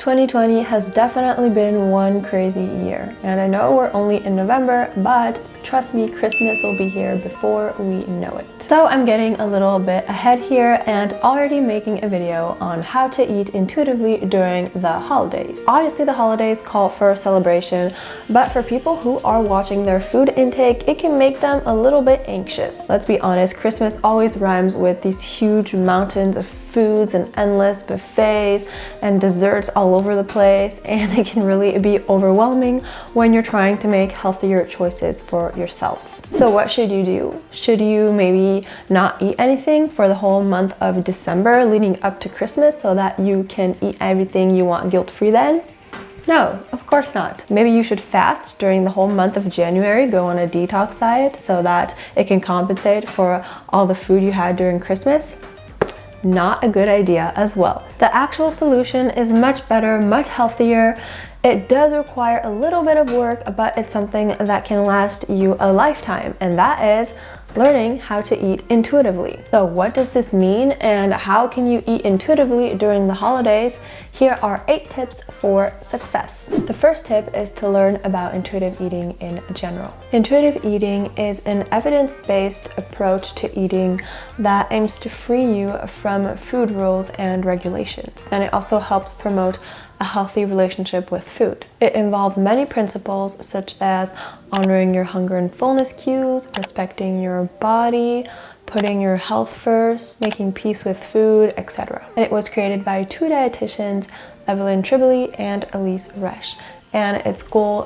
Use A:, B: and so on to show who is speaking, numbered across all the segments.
A: 2020 has definitely been one crazy year, and I know we're only in November, but trust me, Christmas will be here before we know it. So I'm getting a little bit ahead here and already making a video on how to eat intuitively during the holidays. Obviously the holidays call for a celebration, but for people who are watching their food intake, it can make them a little bit anxious. Let's be honest, Christmas always rhymes with these huge mountains of foods and endless buffets and desserts all over the place, and it can really be overwhelming when you're trying to make healthier choices for yourself. So what should you do? Should you maybe not eat anything for the whole month of December leading up to Christmas so that you can eat everything you want guilt-free then? No, of course not. Maybe you should fast during the whole month of January, go on a detox diet so that it can compensate for all the food you had during Christmas. Not a good idea as well. The actual solution is much better, much healthier. It does require a little bit of work, but it's something that can last you a lifetime, and that is learning how to eat intuitively. So what does this mean and how can you eat intuitively during the holidays? Here are 8 tips for success. The first tip is to learn about intuitive eating in general. Intuitive eating is an evidence-based approach to eating that aims to free you from food rules and regulations, and it also helps promote a healthy relationship with food. It involves many principles such as honoring your hunger and fullness cues, respecting your body, putting your health first, making peace with food, etc. And it was created by 2 dietitians, Evelyn Tribole and Elise Resch. And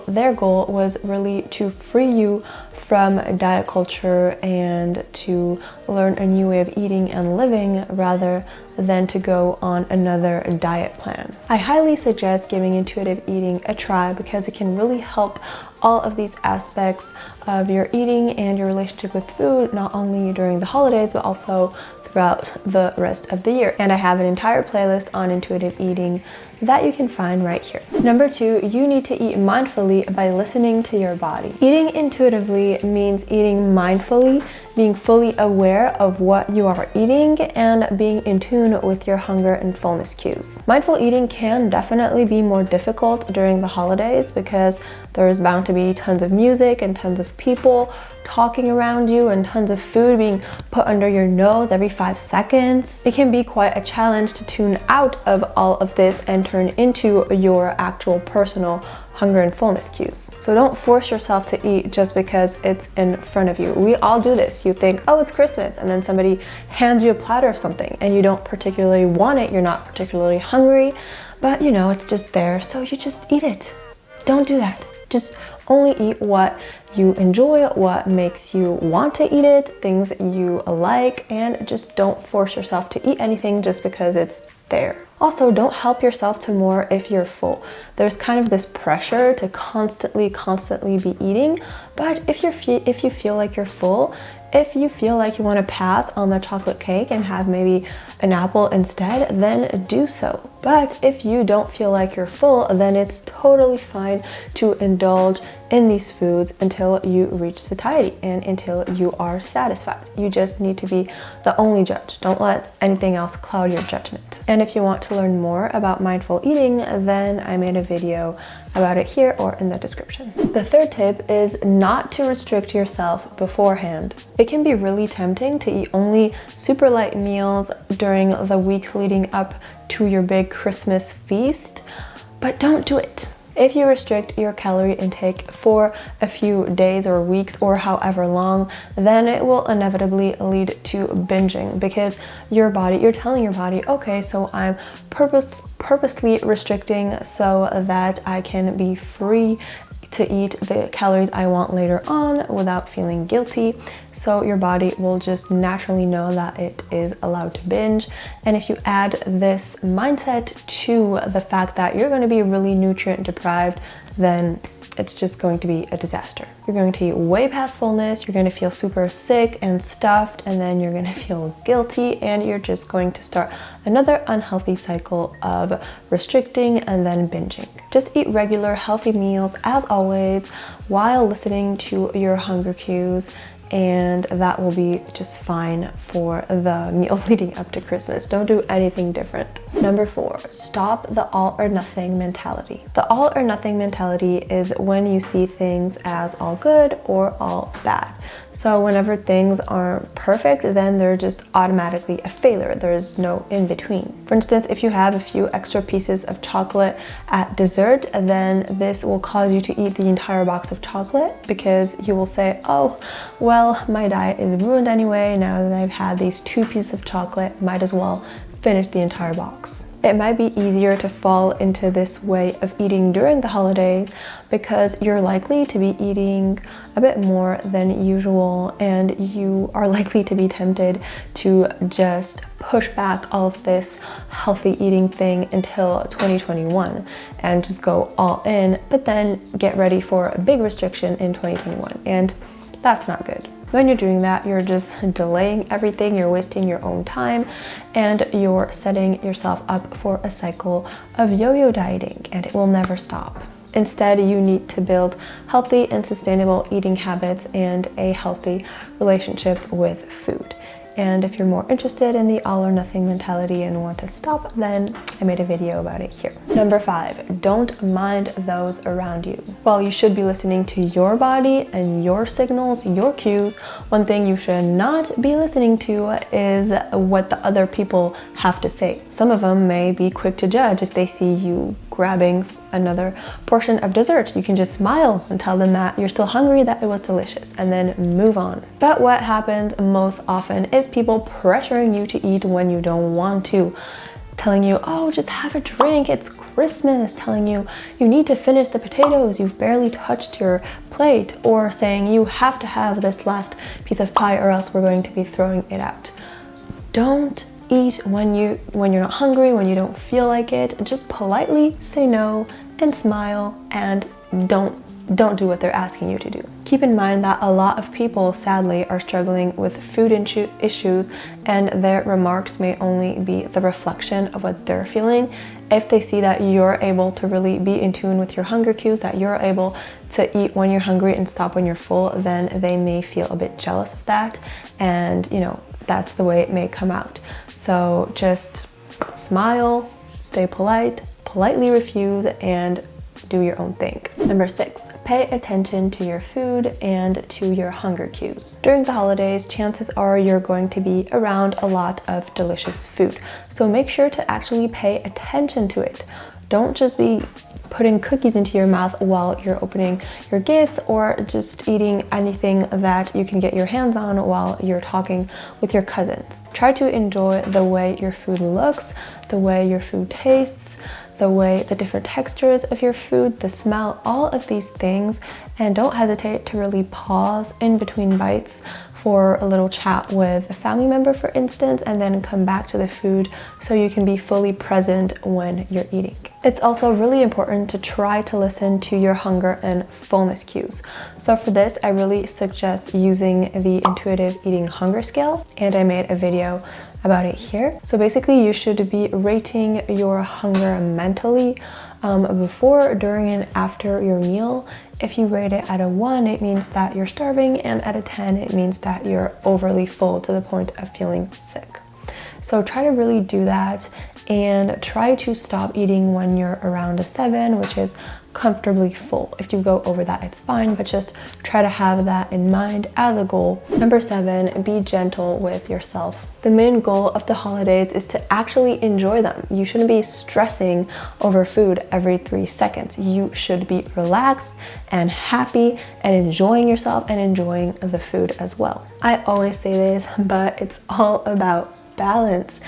A: their goal was really to free you from diet culture and to learn a new way of eating and living rather than to go on another diet plan. I highly suggest giving intuitive eating a try because it can really help all of these aspects of your eating and your relationship with food, not only during the holidays, but also throughout the rest of the year. And I have an entire playlist on intuitive eating that you can find right here. Number 2, you need to eat mindfully by listening to your body. Eating intuitively means eating mindfully, being fully aware of what you are eating and being in tune with your hunger and fullness cues. Mindful eating can definitely be more difficult during the holidays because there's bound to be tons of music and tons of people talking around you and tons of food being put under your nose every 5 seconds. It can be quite a challenge to tune out of all of this and turn into your actual personal hunger and fullness cues. So don't force yourself to eat just because it's in front of you. We all do this. You think, oh, it's Christmas, and then somebody hands you a platter of something and you don't particularly want it, you're not particularly hungry, but you know, it's just there, so you just eat it. Don't do that. Just only eat what you enjoy, what makes you want to eat it, things you like, and just don't force yourself to eat anything just because it's there. Also, don't help yourself to more if you're full. There's kind of this pressure to constantly be eating, but if you feel like you're full, if you feel like you want to pass on the chocolate cake and have maybe an apple instead, then do so. But if you don't feel like you're full, then it's totally fine to indulge in these foods until you reach satiety and until you are satisfied. You just need to be the only judge. Don't let anything else cloud your judgment. And if you want to learn more about mindful eating, then I made a video about it here or in the description. The third tip is not to restrict yourself beforehand. It can be really tempting to eat only super light meals during the weeks leading up to your big Christmas feast, but don't do it. If you restrict your calorie intake for a few days or weeks or however long, then it will inevitably lead to binging because you're telling your body, okay, so I'm purposely restricting so that I can be free to eat the calories I want later on without feeling guilty. So your body will just naturally know that it is allowed to binge. And if you add this mindset to the fact that you're going to be really nutrient deprived, then it's just going to be a disaster. You're going to eat way past fullness, you're going to feel super sick and stuffed, and then you're going to feel guilty, and you're just going to start another unhealthy cycle of restricting and then binging. Just eat regular healthy meals as always while listening to your hunger cues and that will be just fine for the meals leading up to Christmas. Don't do anything different. Number 4, stop the all or nothing mentality. The all or nothing mentality is when you see things as all good or all bad. So whenever things aren't perfect, then they're just automatically a failure. There's no in between. For instance, if you have a few extra pieces of chocolate at dessert, then this will cause you to eat the entire box of chocolate because you will say, oh, well, my diet is ruined anyway. Now that I've had these 2 pieces of chocolate, might as well finish the entire box. It might be easier to fall into this way of eating during the holidays because you're likely to be eating a bit more than usual, and you are likely to be tempted to just push back all of this healthy eating thing until 2021 and just go all in, but then get ready for a big restriction in 2021, and that's not good. When you're doing that, you're just delaying everything, you're wasting your own time, and you're setting yourself up for a cycle of yo-yo dieting, and it will never stop. Instead, you need to build healthy and sustainable eating habits and a healthy relationship with food. And if you're more interested in the all or nothing mentality and want to stop, then I made a video about it here. Number 5, don't mind those around you. While you should be listening to your body and your signals, your cues, one thing you should not be listening to is what the other people have to say. Some of them may be quick to judge if they see you grabbing another portion of dessert. You can just smile and tell them that you're still hungry, that it was delicious, and then move on. But what happens most often is people pressuring you to eat when you don't want to, telling you, oh, just have a drink, it's Christmas, telling you you need to finish the potatoes, you've barely touched your plate, or saying you have to have this last piece of pie or else we're going to be throwing it out. Don't eat when you're not hungry, when you don't feel like it. Just politely say no and smile, and don't do what they're asking you to do. Keep in mind that a lot of people sadly are struggling with food issues, and their remarks may only be the reflection of what they're feeling. If they see that you're able to really be in tune with your hunger cues, that you're able to eat when you're hungry and stop when you're full, then they may feel a bit jealous of that, and that's the way it may come out. So just smile, stay polite, politely refuse, and do your own thing. Number 6, pay attention to your food and to your hunger cues. During the holidays, chances are you're going to be around a lot of delicious food. So make sure to actually pay attention to it. Don't just be putting cookies into your mouth while you're opening your gifts, or just eating anything that you can get your hands on while you're talking with your cousins. Try to enjoy the way your food looks, the way your food tastes, the different textures of your food, the smell, all of these things, and don't hesitate to really pause in between bites for a little chat with a family member, for instance, and then come back to the food so you can be fully present when you're eating. It's also really important to try to listen to your hunger and fullness cues. So for this, I really suggest using the intuitive eating hunger scale, and I made a video about it here. So basically, you should be rating your hunger mentally before, during, and after your meal. If you rate it at a 1, it means that you're starving, and at a 10, it means that you're overly full to the point of feeling sick. So try to really do that, and try to stop eating when you're around a 7, which is comfortably full. If you go over that, it's fine, but just try to have that in mind as a goal. Number 7, be gentle with yourself. The main goal of the holidays is to actually enjoy them. You shouldn't be stressing over food every 3 seconds. You should be relaxed and happy and enjoying yourself and enjoying the food as well. I always say this, but it's all about balance.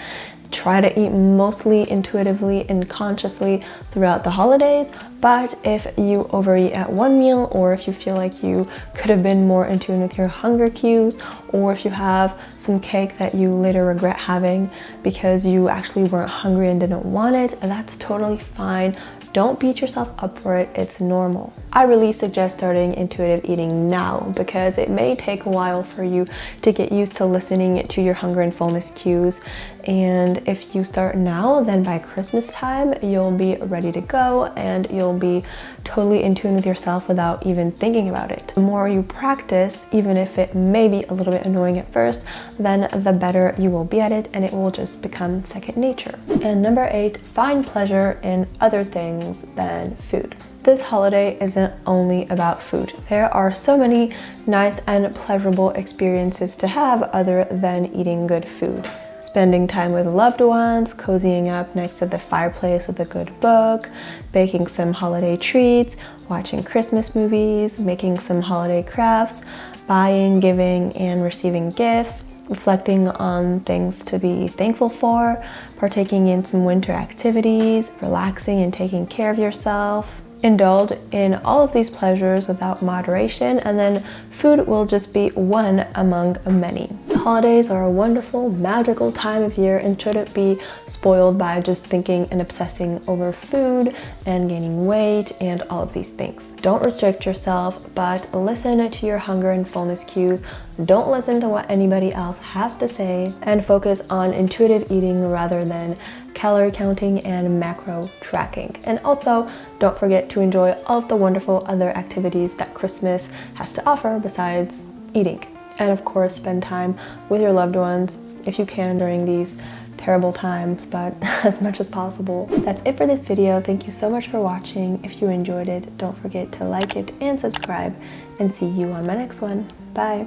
A: Try to eat mostly intuitively and consciously throughout the holidays, but if you overeat at one meal, or if you feel like you could have been more in tune with your hunger cues, or if you have some cake that you later regret having because you actually weren't hungry and didn't want it, that's totally fine. Don't beat yourself up for it, it's normal. I really suggest starting intuitive eating now, because it may take a while for you to get used to listening to your hunger and fullness cues, and if you start now, then by Christmas time you'll be ready to go and you'll be totally in tune with yourself without even thinking about it. The more you practice, even if it may be a little bit annoying at first, then the better you will be at it and it will just become second nature. And number 8, find pleasure in other things than food. This holiday isn't only about food. There are so many nice and pleasurable experiences to have other than eating good food. Spending time with loved ones, cozying up next to the fireplace with a good book, baking some holiday treats, watching Christmas movies, making some holiday crafts, buying, giving, and receiving gifts, reflecting on things to be thankful for, partaking in some winter activities, relaxing and taking care of yourself. Indulge in all of these pleasures without moderation, and then food will just be one among many. The holidays are a wonderful, magical time of year and shouldn't be spoiled by just thinking and obsessing over food and gaining weight and all of these things. Don't restrict yourself, but listen to your hunger and fullness cues. Don't listen to what anybody else has to say, and focus on intuitive eating rather than calorie counting and macro tracking. And also, don't forget to enjoy all of the wonderful other activities that Christmas has to offer besides eating. And of course, spend time with your loved ones if you can during these terrible times, but as much as possible. That's it for this video. Thank you so much for watching. If you enjoyed it, don't forget to like it and subscribe, and see you on my next one. Bye.